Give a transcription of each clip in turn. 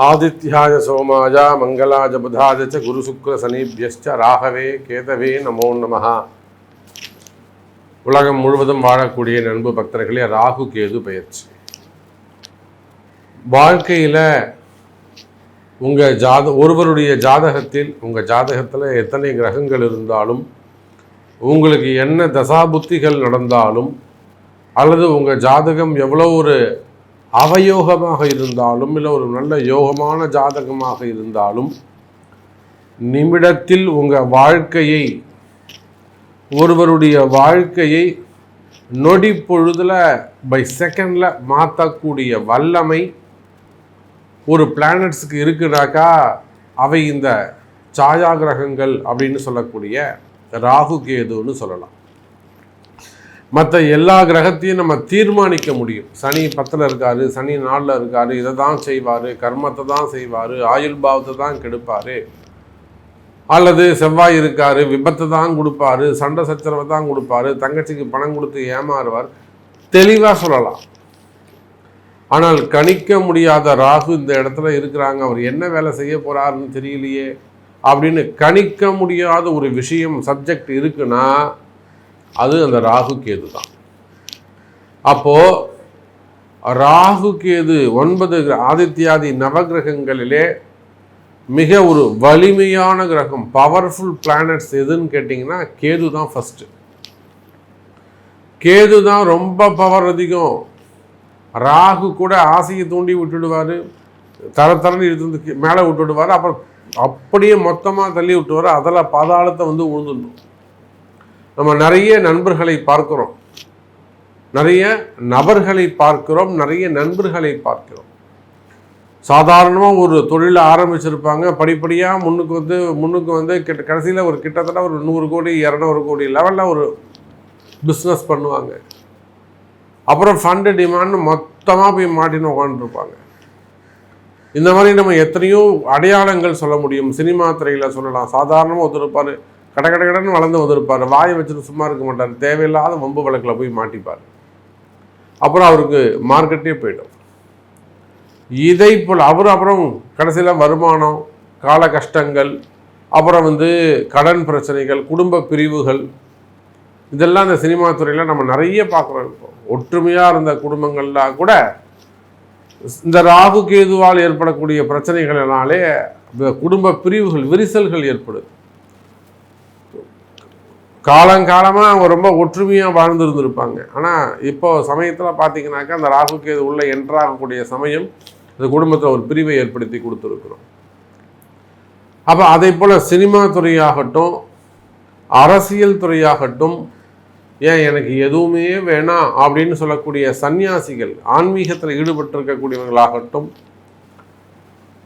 ஆதித்யாய சோமாய மங்களாய புதாய ச குரு சுக்ர சனீபியஸ்ச ராகவே கேதவே நமோ நமஹ. உலகம் முழுவதும் வாழக்கூடிய நண்பு பக்தர்களே, ராகு கேது பெயர்ச்சி வாழ்க்கையில் ஒருவருடைய ஜாதகத்தில் உங்கள் ஜாதகத்தில் எத்தனை கிரகங்கள் இருந்தாலும், உங்களுக்கு என்ன தசாபுத்திகள் நடந்தாலும், அல்லது உங்கள் ஜாதகம் எவ்வளோ ஒரு அவயோகமாக இருந்தாலும், இல்லை ஒரு நல்ல யோகமான ஜாதகமாக இருந்தாலும், நிமிடத்தில் உங்கள் வாழ்க்கையை, ஒருவருடைய வாழ்க்கையை நொடி பொழுதில் பை செகண்டில் மாற்றக்கூடிய வல்லமை ஒரு பிளானட்ஸுக்கு இருக்குனாக்கா அவை இந்த சாயா கிரகங்கள் அப்படின்னு சொல்லக்கூடிய ராகு கேதுன்னு சொல்லலாம். மற்ற எல்லா கிரகத்தையும் நம்ம தீர்மானிக்க முடியும். சனி 10ல் இருக்காரு, சனி 4ல் இருக்காரு, இதை தான் செய்வார், கர்மத்தை தான் செய்வார், ஆயுள் பாவத்தை தான் கெடுப்பார், அல்லது செவ்வாய் இருக்காரு, விபத்தை தான் கொடுப்பாரு, சண்டை சச்சரவை தான் கொடுப்பாரு, தங்கச்சிக்கு பணம் கொடுத்து ஏமாறுவார், தெளிவாக சொல்லலாம். ஆனால் கணிக்க முடியாத ராகு இந்த இடத்துல இருக்கிறாங்க, அவர் என்ன வேலை செய்ய போறாருன்னு தெரியலையே அப்படின்னு கணிக்க முடியாத ஒரு விஷயம் சப்ஜெக்ட் இருக்குன்னா அது அந்த ராகு கேது தான். அப்போ ராகு கேது 9 ஆதித்யாதி நவகிரகங்களிலே மிக ஒரு வலிமையான கிரகம், பவர்ஃபுல் பிளானட்ஸ் எதுன்னு கேட்டிங்கன்னா கேது தான் ஃபஸ்ட்டு. கேது தான் ரொம்ப பவர் அதிகம். ராகு கூட ஆசையை தூண்டி விட்டுடுவார், தரன்னு இழுத்து மேலே விட்டுடுவார், அப்புறம் அப்படியே மொத்தமாக தள்ளி விட்டுவார், அதில் பாதாளத்தை வந்து உழுந்துடணும். நம்ம நிறைய நண்பர்களை பார்க்கிறோம், நிறைய நபர்களை பார்க்கிறோம், நிறைய நண்பர்களை பார்க்கிறோம். சாதாரணமாக ஒரு தொழிலை ஆரம்பிச்சிருப்பாங்க, படிப்படியாக முன்னுக்கு வந்து கடைசியில் ஒரு கிட்டத்தட்ட ஒரு 100 கோடி 200 கோடி லெவலில் ஒரு பிஸ்னஸ் பண்ணுவாங்க. அப்புறம் ஃபண்டு டிமாண்ட் மொத்தமாக போய் மாட்டின்னு உட்காந்துருப்பாங்க. இந்த மாதிரி நம்ம எத்தனையோ அடையாளங்கள் சொல்ல முடியும். சினிமா துறையில் சொல்லலாம். சாதாரணமாக ஒருத்தருப்பார், கடன்னு வளர்ந்து வந்திருப்பார், வாயை வச்சுட்டு சும்மா இருக்க மாட்டார், தேவையில்லாத வம்பு வழக்கில் போய் மாட்டிப்பார், அப்புறம் அவருக்கு மார்க்கெட்டே போய்டும். இதை போல் அவர் அப்புறம் கடைசியில் வருமானம், கால கஷ்டங்கள், அப்புறம் வந்து கடன் பிரச்சனைகள், குடும்ப பிரிவுகள், இதெல்லாம் இந்த சினிமா துறையில் நம்ம நிறைய பார்க்குறோம். இப்போ ஒற்றுமையாக இருந்த குடும்பங்கள்லாம் கூட இந்த ராகு கேதுவால் ஏற்படக்கூடிய பிரச்சனைகளினாலே குடும்ப பிரிவுகள், விரிசல்கள் ஏற்படுது. காலங்காலமாக அவங்க ரொம்ப ஒற்றுமையாக வாழ்ந்துருந்துருப்பாங்க. ஆனால் இப்போ சமயத்தில் பார்த்தீங்கன்னாக்கா அந்த ராகு கேது உள்ளே என்ட்ராகக்கூடிய சமயம் இந்த குடும்பத்தில் ஒரு பிரிவை ஏற்படுத்தி கொடுத்துருக்குறோம். அப்போ அதே போல் சினிமா துறையாகட்டும், அரசியல் துறையாகட்டும், ஏன் எனக்கு எதுவுமே வேணாம் அப்படின்னு சொல்லக்கூடிய சன்னியாசிகள், ஆன்மீகத்தில் ஈடுபட்டிருக்கக்கூடியவர்களாகட்டும்,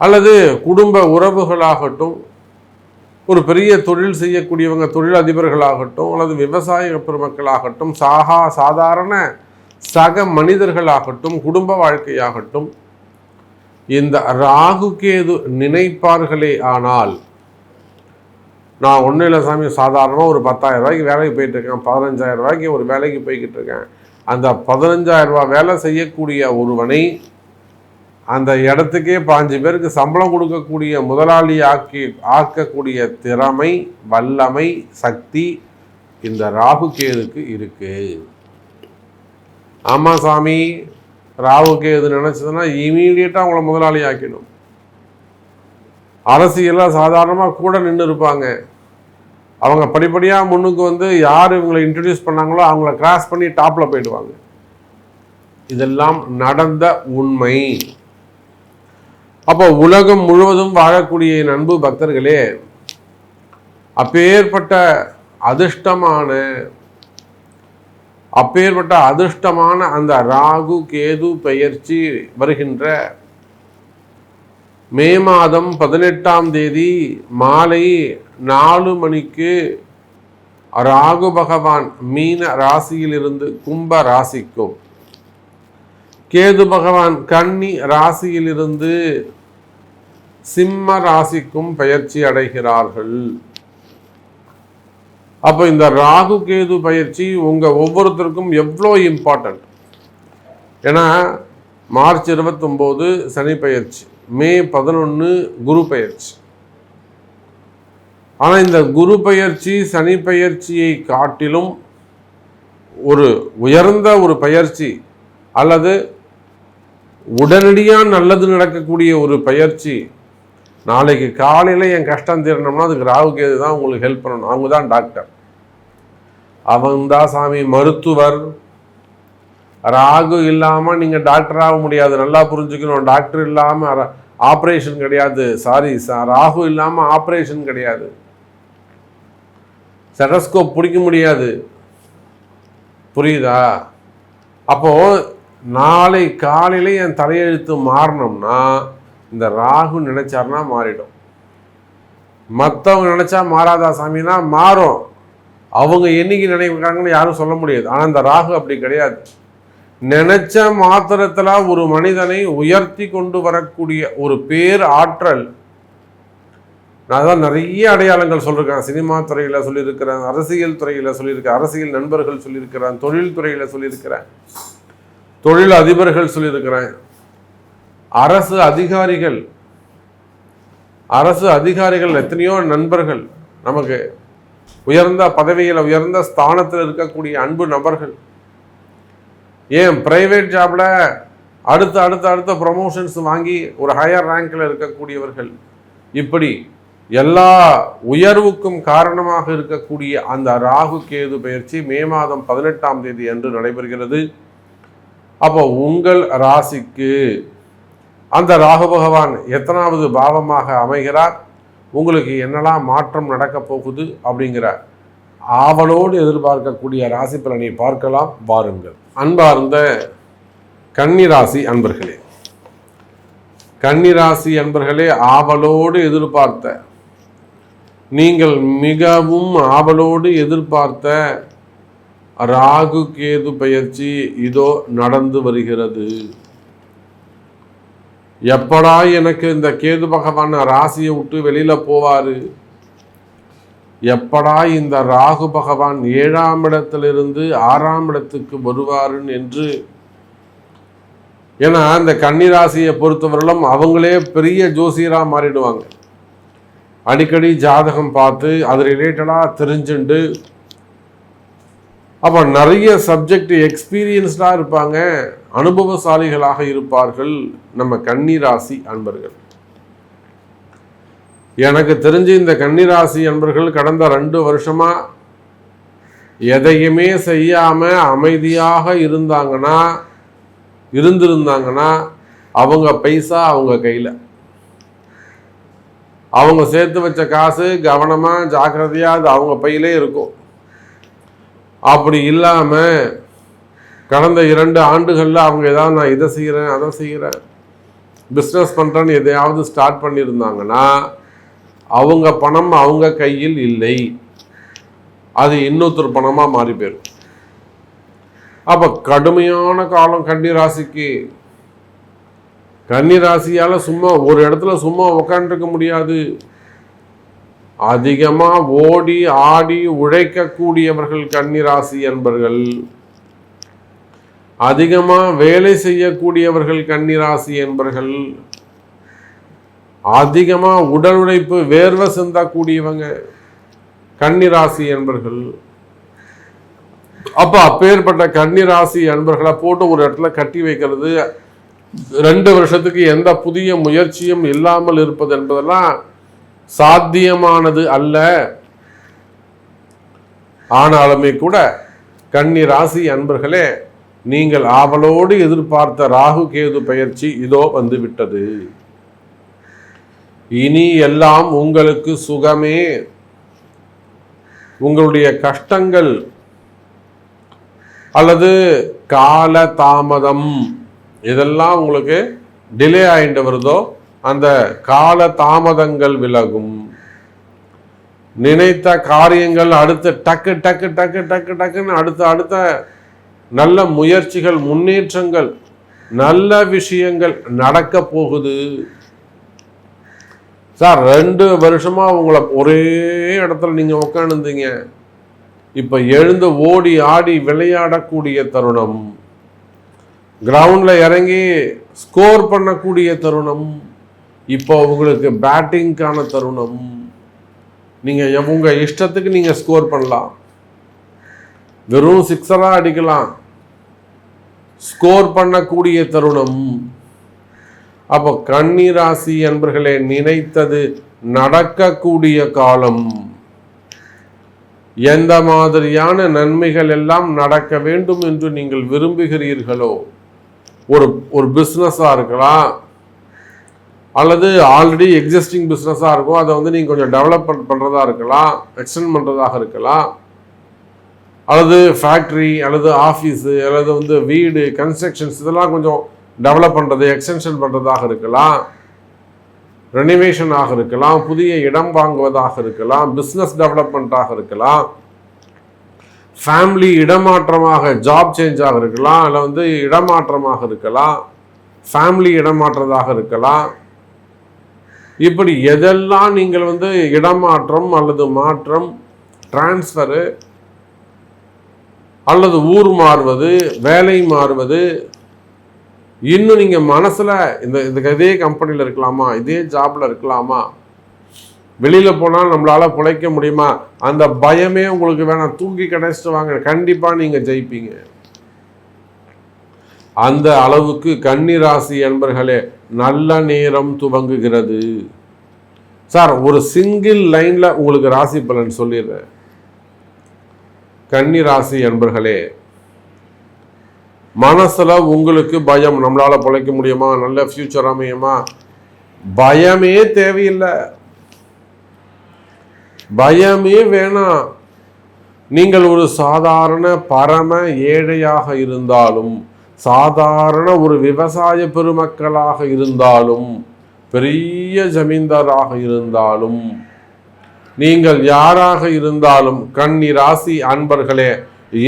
அல்லது குடும்ப உறவுகளாகட்டும், ஒரு பெரிய தொழில் செய்யக்கூடியவங்க, தொழில் அதிபர்களாகட்டும், அல்லது விவசாய பெருமக்களாகட்டும், சாதாரண சக மனிதர்களாகட்டும், குடும்ப வாழ்க்கையாகட்டும், இந்த ராகு கேது நினைப்பார்களே ஆனால், நான் ஒன்றும் இல்லை சாமி, சாதாரணமாக ஒரு 10,000 ரூபாய்க்கு வேலைக்கு போயிட்டுருக்கேன், 15,000 ரூபாய்க்கு ஒரு வேலைக்கு போய்கிட்டு இருக்கேன், அந்த 15,000 ரூபா வேலை செய்யக்கூடிய ஒருவனை அந்த இடத்துக்கே 5 பேருக்கு சம்பளம் கொடுக்கக்கூடிய முதலாளி ஆக்கக்கூடிய திறமை, வல்லமை, சக்தி இந்த ராகு கேதுக்கு இருக்கு. ஆமாம் சாமி, ராகு கேது நினைச்சதுன்னா இமீடியட்டாக அவங்கள முதலாளி ஆக்கிடும். அரசியலில் சாதாரணமாக கூட நின்று இருப்பாங்க, அவங்க படிப்படியாக முன்னுக்கு வந்து யார் இவங்களை இன்ட்ரடியூஸ் பண்ணாங்களோ அவங்கள கிராஸ் பண்ணி டாப்பில் போயிடுவாங்க. இதெல்லாம் நடந்த உண்மை. அப்போ உலகம் முழுவதும் வாழக்கூடிய நண்பு பக்தர்களே, அப்பேற்பட்ட அதிர்ஷ்டமான அந்த ராகு கேது பெயர்ச்சி வருகின்ற மே மாதம் 18ஆம் தேதி மாலை 4 மணிக்கு ராகு பகவான் மீன ராசியிலிருந்து கும்ப ராசிக்கும், கேது பகவான் கன்னி ராசியிலிருந்து சிம்ம ராசிக்கும் பெயர்ச்சி அடைகிறார்கள். அப்போ இந்த ராகு கேது பயிற்சி உங்க ஒவ்வொருத்தருக்கும் எவ்வளோ இம்பார்ட்டன்ட். ஏன்னா மார்ச் 29 சனி பயிற்சி, மே 11 குரு பெயர்ச்சி. ஆனால் இந்த குரு பெயர்ச்சி சனி பெயர்ச்சியை காட்டிலும் ஒரு உயர்ந்த ஒரு பெயர்ச்சி அல்லது உடனடியாக நல்லது நடக்கக்கூடிய ஒரு பயிற்சி. நாளைக்கு காலையில் என் கஷ்டம் தீரணும்னா அதுக்கு ராகு கேது தான் உங்களுக்கு ஹெல்ப் பண்ணணும். அவங்க தான் டாக்டர், அவங்க தான் சாமி மருத்துவர். ராகு இல்லாமல் நீங்கள் டாக்டர் ஆக முடியாது, நல்லா புரிஞ்சுக்கணும். டாக்டர் இல்லாமல் ஆப்ரேஷன் கிடையாது. சாரி, ராகு இல்லாமல் ஆப்ரேஷன் கிடையாது. ஸ்டெதஸ்கோப் பிடிக்க முடியாது. புரியுதா? அப்போது நாளை காலையில் என் தலையெழுத்து மாறணும்னா இந்த ராகு நினைச்சார்னா மாறிடும். மற்றவங்க நினைச்சா மாறாதா சாமினா மாறும். அவங்க என்னைக்கு நினைக்கிறாங்கன்னு யாரும் சொல்ல முடியாது. ஆனால் இந்த ராகு அப்படி கிடையாது. நினைச்ச மாத்திரத்தில் ஒரு மனிதனை உயர்த்தி கொண்டு வரக்கூடிய ஒரு பேர் ஆற்றல். நான் தான் நிறைய அடையாளங்கள் சொல்லியிருக்கேன். சினிமா துறையில் சொல்லியிருக்கிறேன், அரசியல் துறையில் சொல்லியிருக்கேன், அரசியல் நண்பர்கள் சொல்லியிருக்கிறேன், தொழில் துறையில் சொல்லியிருக்கிறேன், தொழில் அதிபர்கள் சொல்லியிருக்கிறேன், அரசு அதிகாரிகள் எத்தனையோ நண்பர்கள், நமக்கு உயர்ந்த பதவியில் உயர்ந்த ஸ்தானத்தில் இருக்கக்கூடிய அன்பு நபர்கள், ஏன் பிரைவேட் ஜாப்ல அடுத்த அடுத்த அடுத்த ப்ரமோஷன்ஸ் வாங்கி ஒரு ஹையர் ரேங்கில் இருக்கக்கூடியவர்கள், இப்படி எல்லா உயர்வுக்கும் காரணமாக இருக்கக்கூடிய அந்த ராகு கேது பயிற்சி மே மாதம் 18ஆம் தேதி அன்று நடைபெறுகிறது. அப்போ உங்கள் ராசிக்கு அந்த ராகு பகவான் எத்தனாவது பாவமாக அமைகிறார், உங்களுக்கு என்னெல்லாம் மாற்றம் நடக்க போகுது அப்படிங்கிற ஆவலோடு எதிர்பார்க்கக்கூடிய ராசி பலனை பார்க்கலாம். வாருங்கள். அன்பார்ந்த கன்னிராசி அன்பர்களே, கன்னிராசி அன்பர்களே, ஆவலோடு எதிர்பார்த்த, நீங்கள் மிகவும் ஆவலோடு எதிர்பார்த்த ராகு கேது பயிற்சி இதோ நடந்து வருகிறது. எப்படா எனக்கு இந்த கேது பகவான் ராசியை விட்டு வெளியில போவாரு, எப்படா இந்த ராகு பகவான் 7ஆம் இடத்திலிருந்து 6ஆம் இடத்துக்கு வருவாருன்னு என்று. ஏன்னா இந்த கன்னிராசியை பொறுத்தவரையிலும் அவங்களே பெரிய ஜோசியராக மாறிடுவாங்க. அடிக்கடி ஜாதகம் பார்த்து அது ரிலேட்டடாக தெரிஞ்சுண்டு அப்போ நிறைய சப்ஜெக்ட் எக்ஸ்பீரியன்ஸ்டாக இருப்பாங்க, அனுபவசாலிகளாக இருப்பார்கள் நம்ம கன்னிராசி அன்பர்கள். எனக்கு தெரிஞ்சு இந்த கன்னிராசி அன்பர்கள் கடந்த 2 வருஷமா எதையுமே செய்யாம அமைதியாக இருந்திருந்தாங்கன்னா அவங்க பைசா அவங்க கையில், அவங்க சேர்த்து வச்ச காசு கவனமா ஜாக்கிரதையா அது அவங்க பையிலே இருக்கும். அப்படி இல்லாம கடந்த 2 ஆண்டுகள்ல அவங்க ஏதாவது நான் இதை செய்கிறேன் அதை செய்கிறேன் பிஸ்னஸ் பண்றேன்னு எதையாவது ஸ்டார்ட் பண்ணியிருந்தாங்கன்னா அவங்க பணம் அவங்க கையில் இல்லை, அது இன்னொருத்தர் பணமா மாறி போயிடும். அப்ப கடுமையான காலம் கன்னிராசிக்கு. கன்னிராசியால சும்மா ஒரு இடத்துல சும்மா உட்காந்துருக்க முடியாது. அதிகமா ஓடி ஆடி உழைக்கக்கூடியவர்கள் கன்னிராசி என்பர்கள், அதிகமா வேலை செய்யக்கூடியவர்கள் கன்னிராசி என்பர்கள், அதிகமா உடல் உழைப்பு வேர்வை சிந்தக்கூடியவங்க கன்னிராசி என்பர்கள். அப்ப அப்பேற்பட்ட கன்னிராசி அன்பர்களை போட்டு ஒரு இடத்துல கட்டி வைக்கிறது, 2 வருஷத்துக்கு எந்த புதிய முயற்சியும் இல்லாமல் இருப்பது என்பதெல்லாம் சாத்தியமானது அல்ல. ஆனாலுமே கூட கன்னிராசி அன்பர்களே, நீங்கள் ஆவலோடு எதிர்பார்த்த ராகு கேது பயிற்சி இதோ வந்து விட்டது. இனி எல்லாம் உங்களுக்கு சுகமே. உங்களுடைய கஷ்டங்கள் அல்லது கால தாமதம் இதெல்லாம் உங்களுக்கு டிலே ஆகிட்டு வருதோ அந்த கால தாமதங்கள் விலகும். நினைத்த காரியங்கள் அடுத்து டக்கு டக்கு டக்கு டக்கு டக்குன்னு அடுத்த நல்ல முயற்சிகள், முன்னேற்றங்கள், நல்ல விஷயங்கள் நடக்க போகுது. சார் 2 வருஷமா உங்களை ஒரே இடத்துல நீங்க உட்காந்துருந்தீங்க, இப்ப எழுந்து ஓடி ஆடி விளையாடக்கூடிய தருணம், கிரவுண்ட்ல இறங்கி ஸ்கோர் பண்ணக்கூடிய தருணம், இப்போ உங்களுக்கு பேட்டிங்க்கான தருணம். நீங்கள் உங்கள் இஷ்டத்துக்கு நீங்கள் ஸ்கோர் பண்ணலாம். வெறும் சிக்ஸராக அடிக்கலாம். ஸ்கோர் பண்ணக்கூடிய தருணம். அப்போ கன்னி ராசி என்பர்களே, நினைத்தது நடக்கக்கூடிய காலம். எந்த மாதிரியான நன்மைகள் எல்லாம் நடக்க வேண்டும் என்று நீங்கள் விரும்புகிறீர்களோ, ஒரு பிஸ்னஸாக இருக்கலாம், அல்லது ஆல்ரெடி எக்ஸிஸ்டிங் பிஸ்னஸாக இருக்கும், அதை வந்து நீங்கள் கொஞ்சம் டெவலப்மெண்ட் பண்ணுறதா இருக்கலாம், எக்ஸ்டெண்ட் பண்ணுறதாக இருக்கலாம், அல்லது ஃபேக்ட்ரி அல்லது ஆஃபீஸு அல்லது வந்து வீடு கன்ஸ்ட்ரக்ஷன்ஸ் இதெல்லாம் கொஞ்சம் டெவலப் பண்ணுறது எக்ஸ்டென்ஷன் பண்ணுறதாக இருக்கலாம், ரெனிவேஷனாக இருக்கலாம், புதிய இடம் வாங்குவதாக இருக்கலாம், பிஸ்னஸ் டெவலப்மெண்ட்டாக இருக்கலாம், ஃபேமிலி இடமாற்றமாக ஜாப் சேஞ்சாக இருக்கலாம், இல்லை வந்து இடமாற்றமாக இருக்கலாம், ஃபேமிலி இடமாற்றதாக இருக்கலாம். இப்படி எதெல்லாம் நீங்கள் வந்து இடமாற்றம் அல்லது மாற்றம், டிரான்ஸ்ஃபரு அல்லது ஊர் மாறுவது, வேலை மாறுவது, இன்னும் நீங்கள் மனசில் இதே கம்பெனியில் இருக்கலாமா, இதே ஜாபில் இருக்கலாமா, வெளியில் போனால் நம்மளால் பிழைக்க முடியுமா, அந்த பயமே உங்களுக்கு வேணாம், தூக்கி கிடைச்சிட்டு வாங்க, கண்டிப்பாக நீங்கள் ஜெயிப்பீங்க. அந்த அளவுக்கு கன்னி ராசி என்பர்களே நல்ல நேரம் துவங்குகிறது. சார், ஒரு சிங்கிள் லைனில் உங்களுக்கு ராசி பலன் சொல்லிடுறேன். கன்னி ராசி என்பர்களே, மனசுல உங்களுக்கு பயம், நம்மளால பிழைக்க முடியுமா, நல்ல ஃபியூச்சர் அமையுமா, பயமே தேவையில்லை, பயமே வேணாம். நீங்கள் ஒரு சாதாரண பரம ஏழையாக இருந்தாலும், சாதாரண ஒரு விவசாய பெருமக்களாக இருந்தாலும், பெரிய ஜமீன்தாராக இருந்தாலும், நீங்கள் யாராக இருந்தாலும் கன்னி ராசி அன்பர்களே,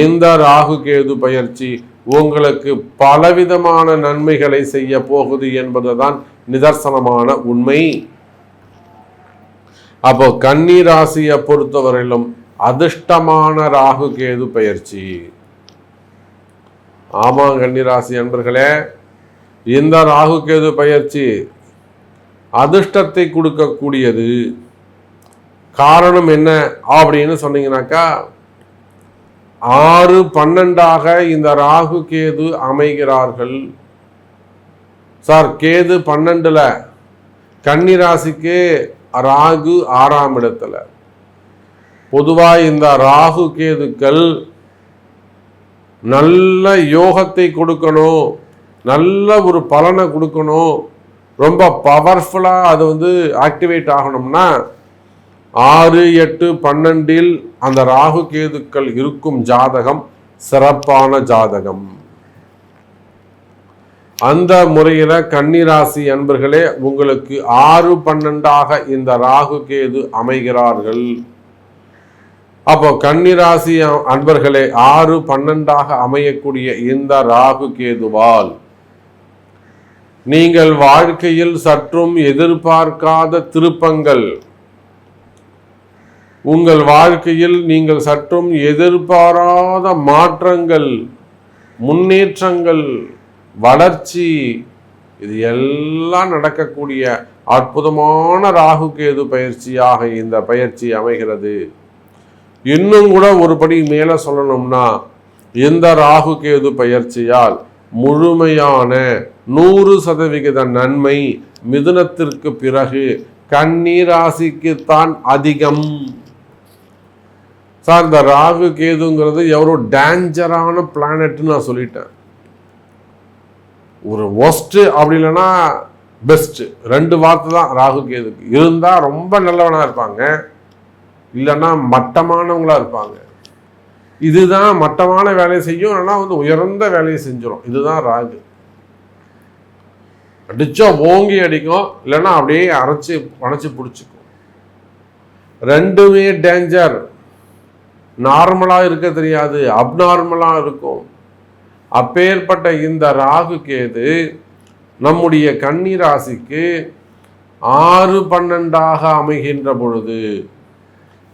இந்த ராகு கேது பயிற்சி உங்களுக்கு பலவிதமான நன்மைகளை செய்ய போகுது என்பதுதான் நிதர்சனமான உண்மை. அப்போ கன்னி ராசியை பொறுத்தவரையிலும் அதிர்ஷ்டமான ராகு கேது பயிற்சி. ஆமா கன்னி ராசி அன்பர்களே, இந்த ராகு கேது பயிற்சி அதிர்ஷ்டத்தை கொடுக்கக்கூடியது. காரணம் என்ன அப்படின்னு சொன்னீங்கன்னாக்கா, 6-12 இந்த ராகு கேது அமைகிறார்கள். சார், கேது 12ல், கன்னி ராசிக்கு ராகு 6ஆம் இடத்துல. பொதுவாக இந்த ராகு கேதுக்கள் நல்ல யோகத்தை கொடுக்கணும், நல்ல ஒரு பலனை கொடுக்கணும், ரொம்ப பவர்ஃபுல்லாக அது வந்து ஆக்டிவேட் ஆகணும்னா 6, 8, 12 அந்த ராகு கேதுக்கள் இருக்கும் ஜாதகம் சிறப்பான ஜாதகம். அந்த முறையில கன்னி ராசி அன்பர்களே, உங்களுக்கு 6-12 இந்த ராகு கேது அமைகிறார்கள். அப்போ கன்னி ராசி அன்பர்களே, 6-12 அமையக்கூடிய இந்த ராகு கேதுவால் நீங்கள் வாழ்க்கையில் சற்றும் எதிர்பார்க்காத திருப்பங்கள், உங்கள் வாழ்க்கையில் நீங்கள் சற்றும் எதிர்பாராத மாற்றங்கள், முன்னேற்றங்கள், வளர்ச்சி, இது எல்லாம் நடக்கக்கூடிய அற்புதமான ராகு கேது பயிற்சியாக இந்த பயிற்சி அமைகிறது. இன்னும் கூட ஒரு படி மேல சொல்லணும்னா, இந்த ராகு கேது பயிற்சியால் முழுமையான 100% நன்மை மிதுனத்திற்கு பிறகு கன்னி ராசிக்கு தான் அதிகம். சார், இந்த ராகு கேதுங்கிறது எவ்வளோ டேஞ்சரான பிளானட்னு நான் சொல்லிட்டேன். ஒரு ஒஸ்ட் அப்படி இல்லைன்னா பெஸ்ட், 2 வார்த்தை தான் ராகு கேதுக்கு. இருந்தால் ரொம்ப நல்லவனாக இருப்பாங்க, இல்லைன்னா மட்டமானவங்களா இருப்பாங்க. இதுதான் மட்டமான வேலையை செய்யும், இல்லைன்னா வந்து உயர்ந்த வேலையை செஞ்சிடும். இதுதான் ராகு. அடிச்சா ஓங்கி அடிக்கும், இல்லைன்னா அப்படியே அணைச்சி பிடிச்சிக்கும். ரெண்டுமே டேஞ்சர். நார்மலாக இருக்க தெரியாது, அப்நார்மலாக இருக்கும். அப்பேற்பட்ட இந்த ராகு கேது நம்முடைய கன்னி ராசிக்கு 6-12 அமைகின்ற பொழுது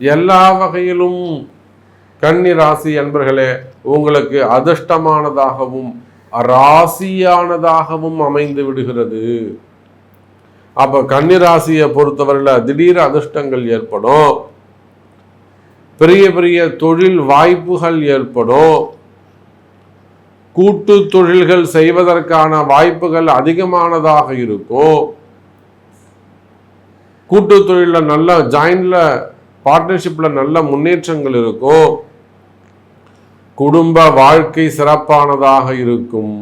எல்லா வகையிலும் கன்னி ராசி என்பர்களே உங்களுக்கு அதிர்ஷ்டமானதாகவும் ராசியானதாகவும் அமைந்து விடுகிறது. அப்போ கன்னிராசியை பொறுத்தவரையில் திடீர் அதிர்ஷ்டங்கள் ஏற்படும், பெரிய பெரிய தொழில் வாய்ப்புகள் ஏற்படும், கூட்டு தொழில்கள் செய்வதற்கான வாய்ப்புகள் அதிகமானதாக இருக்கும். கூட்டு தொழிலில் நல்ல ஜாயின்ட்ல பார்ட்னர்ஷிப்பில் நல்ல முன்னேற்றங்கள் இருக்கும். குடும்ப வாழ்க்கை சிறப்பானதாக இருக்கும்.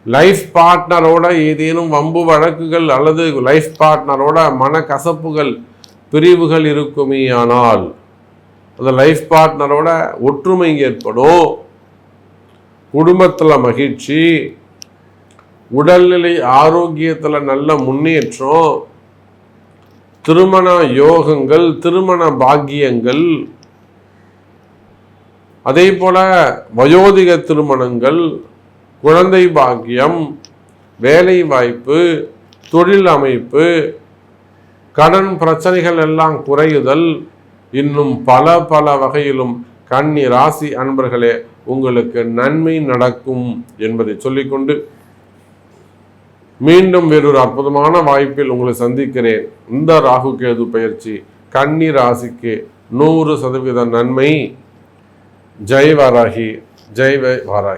லைஃப் பார்ட்னரோட ஏதேனும் வம்பு வழக்குகள் அல்லது லைஃப் பார்ட்னரோட மனக்கசப்புகள் பிரிவுகள் இருக்குமே, ஆனால் அந்த லைஃப் பார்ட்னரோட ஒற்றுமை ஏற்படும். குடும்பத்தில் மகிழ்ச்சி, உடல்நிலை ஆரோக்கியத்தில் நல்ல முன்னேற்றம், திருமண யோகங்கள், திருமண பாக்கியங்கள், அதே போல வயோதிக திருமணங்கள், குழந்தை பாக்கியம், வேலை வாய்ப்பு, தொழில் அமைப்பு, கடன் பிரச்சனைகள் எல்லாம் குறையுதல், இன்னும் பல பல வகையிலும் கன்னி ராசி அன்பர்களே உங்களுக்கு நன்மை நடக்கும் என்பதை சொல்லிக்கொண்டு மீண்டும் வேறொரு அற்புதமான வாய்ப்பில் உங்களை சந்திக்கிறேன். இந்த ராகு கேது பயிற்சி கன்னி ராசிக்கு 100% நன்மை. ஜெய் வாராகி, ஜெய் வாராகி.